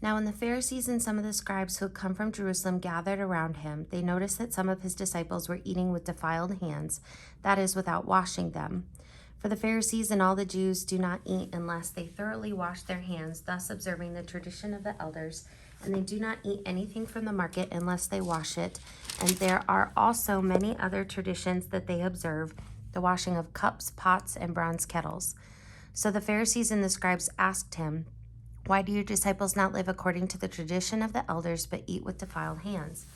Now when the Pharisees and some of the scribes who had come from Jerusalem gathered around him, they noticed that some of his disciples were eating with defiled hands, that is, without washing them. For the Pharisees and all the Jews do not eat unless they thoroughly wash their hands, thus observing the tradition of the elders, and they do not eat anything from the market unless they wash it. And there are also many other traditions that they observe, the washing of cups, pots, and bronze kettles. So the Pharisees and the scribes asked him, "Why do your disciples not live according to the tradition of the elders, but eat with defiled hands?"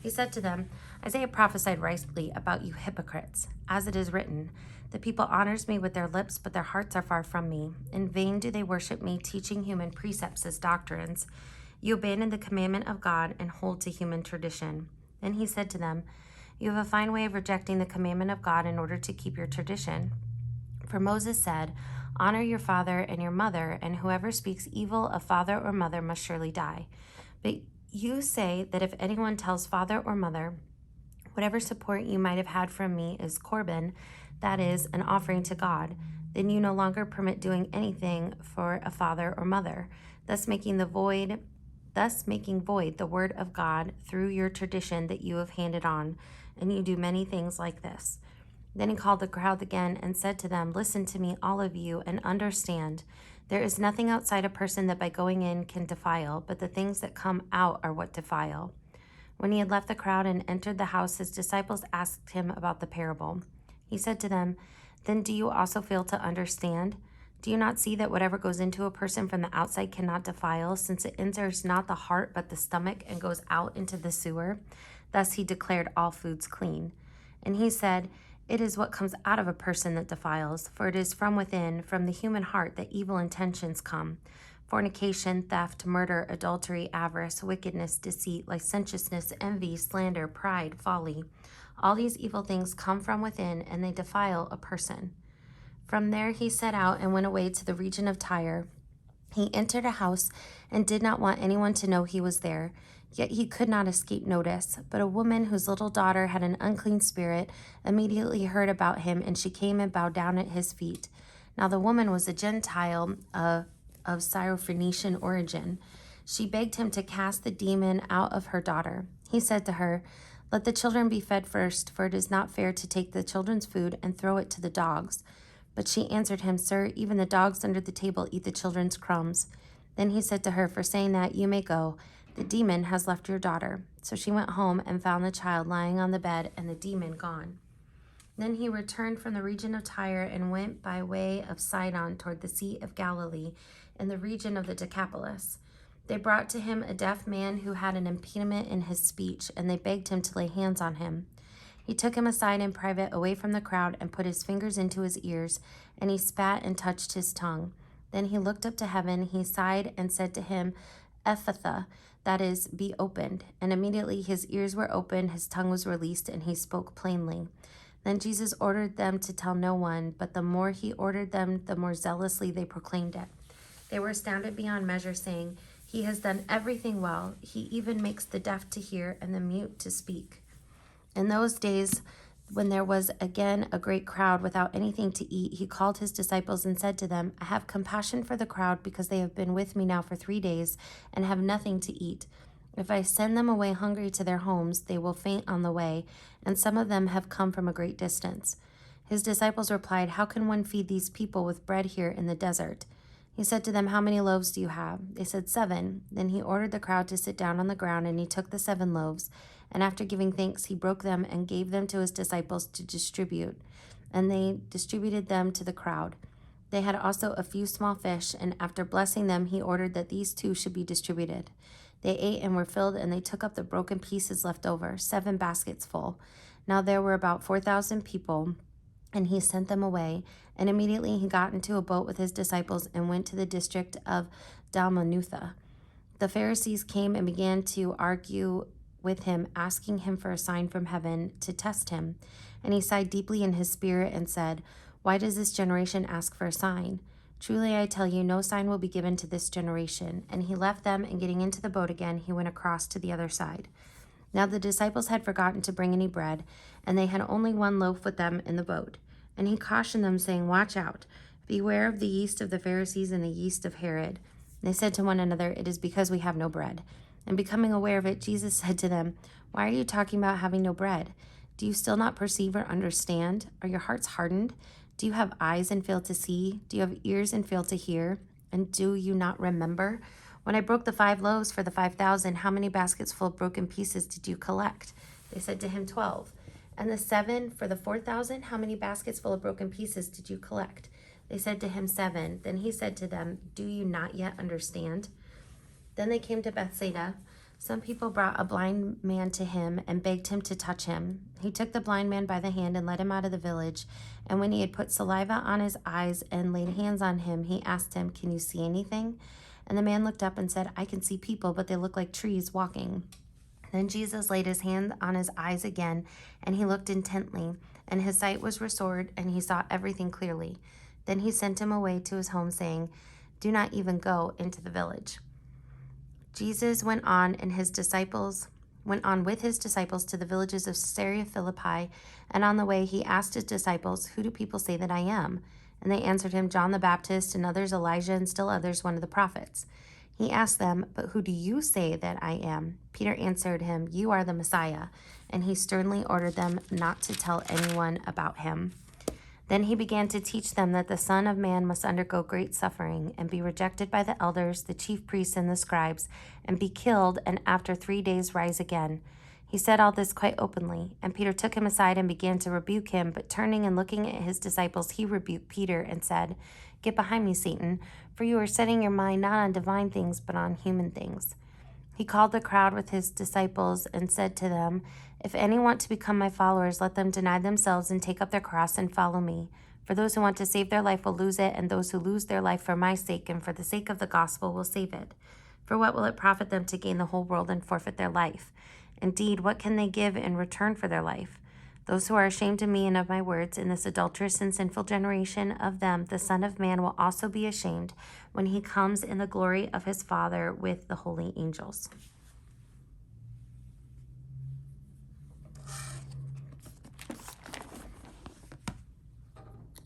He said to them, "Isaiah prophesied rightly about you hypocrites. As it is written, the people honors me with their lips, but their hearts are far from me. In vain do they worship me, teaching human precepts as doctrines. You abandon the commandment of God and hold to human tradition." Then he said to them, "You have a fine way of rejecting the commandment of God in order to keep your tradition. For Moses said, 'Honor your father and your mother,' and whoever speaks evil of father or mother must surely die. But you say that if anyone tells father or mother, 'Whatever support you might have had from me is Corban,' that is, an offering to God, then you no longer permit doing anything for a father or mother, thus making void the word of God through your tradition that you have handed on, and you do many things like this." Then he called the crowd again and said to them, "Listen to me, all of you, and understand. There is nothing outside a person that by going in can defile, but the things that come out are what defile." When he had left the crowd and entered the house, his disciples asked him about the parable. He said to them, "Then do you also fail to understand? Do you not see that whatever goes into a person from the outside cannot defile, since it enters not the heart but the stomach and goes out into the sewer?" Thus he declared all foods clean. And he said, "It is what comes out of a person that defiles, for it is from within, from the human heart, that evil intentions come: fornication, theft, murder, adultery, avarice, wickedness, deceit, licentiousness, envy, slander, pride, folly. All these evil things come from within, and they defile a person." From there he set out and went away to the region of Tyre. He entered a house and did not want anyone to know he was there, yet he could not escape notice. But a woman whose little daughter had an unclean spirit immediately heard about him, and she came and bowed down at his feet. Now the woman was a Gentile of Syrophoenician origin. She begged him to cast the demon out of her daughter. He said to her, "Let the children be fed first, for it is not fair to take the children's food and throw it to the dogs." But she answered him, "Sir, even the dogs under the table eat the children's crumbs." Then he said to her, "For saying that, you may go. The demon has left your daughter." So she went home and found the child lying on the bed and the demon gone. Then he returned from the region of Tyre and went by way of Sidon toward the Sea of Galilee in the region of the Decapolis. They brought to him a deaf man who had an impediment in his speech, and they begged him to lay hands on him. He took him aside in private away from the crowd and put his fingers into his ears, and he spat and touched his tongue. Then he looked up to heaven, he sighed and said to him, "Ephphatha," that is, "be opened." And immediately his ears were opened, his tongue was released, and he spoke plainly. Then Jesus ordered them to tell no one, but the more he ordered them, the more zealously they proclaimed it. They were astounded beyond measure, saying, "He has done everything well. He even makes the deaf to hear and the mute to speak." In those days, when there was again a great crowd without anything to eat, he called his disciples and said to them, "I have compassion for the crowd, because they have been with me now for 3 days and have nothing to eat. If I send them away hungry to their homes, they will faint on the way, and some of them have come from a great distance." His disciples replied, "How can one feed these people with bread here in the desert?" He said to them, "How many loaves do you have?" They said, 7. Then he ordered the crowd to sit down on the ground, and he took the 7 loaves, and after giving thanks, he broke them and gave them to his disciples to distribute, and they distributed them to the crowd. They had also a few small fish, and after blessing them, he ordered that these too should be distributed. They ate and were filled, and they took up the broken pieces left over, 7 baskets full. Now there were about 4,000 people, and he sent them away. And immediately he got into a boat with his disciples and went to the district of Dalmanutha. The Pharisees came and began to argue with him, asking him for a sign from heaven to test him. And he sighed deeply in his spirit and said, "Why does this generation ask for a sign? Truly I tell you, no sign will be given to this generation." And he left them, and getting into the boat again, he went across to the other side. Now the disciples had forgotten to bring any bread, and they had only 1 loaf with them in the boat. And he cautioned them, saying, "Watch out. Beware of the yeast of the Pharisees and the yeast of Herod." They said to one another, "It is because we have no bread." And becoming aware of it, Jesus said to them, "Why are you talking about having no bread? Do you still not perceive or understand? Are your hearts hardened? Do you have eyes and fail to see? Do you have ears and fail to hear? And do you not remember? When I broke the 5 loaves for the 5,000, how many baskets full of broken pieces did you collect?" They said to him, 12. "And the 7 for the 4,000, how many baskets full of broken pieces did you collect?" They said to him, 7. Then he said to them, "Do you not yet understand?" Then they came to Bethsaida. Some people brought a blind man to him and begged him to touch him. He took the blind man by the hand and led him out of the village. And when he had put saliva on his eyes and laid hands on him, he asked him, "Can you see anything?" And the man looked up and said, "I can see people, but they look like trees walking." Then Jesus laid his hand on his eyes again, and he looked intently, and his sight was restored, and he saw everything clearly. Then he sent him away to his home, saying, "Do not even go into the village." Jesus went on with his disciples to the villages of Caesarea Philippi, and on the way he asked his disciples, "Who do people say that I am?" And they answered him, "John the Baptist, and others Elijah, and still others one of the prophets." He asked them, "But who do you say that I am?" Peter answered him, "You are the Messiah." And he sternly ordered them not to tell anyone about him. Then he began to teach them that the Son of Man must undergo great suffering and be rejected by the elders, the chief priests, and the scribes, and be killed, and after 3 days rise again. He said all this quite openly, and Peter took him aside and began to rebuke him, but turning and looking at his disciples, he rebuked Peter and said, "Get behind me, Satan, for you are setting your mind not on divine things, but on human things." He called the crowd with his disciples and said to them, "If any want to become my followers, let them deny themselves and take up their cross and follow me. For those who want to save their life will lose it, and those who lose their life for my sake and for the sake of the gospel will save it. For what will it profit them to gain the whole world and forfeit their life? Indeed, what can they give in return for their life? Those who are ashamed of me and of my words in this adulterous and sinful generation, of them the Son of Man will also be ashamed when he comes in the glory of his Father with the holy angels."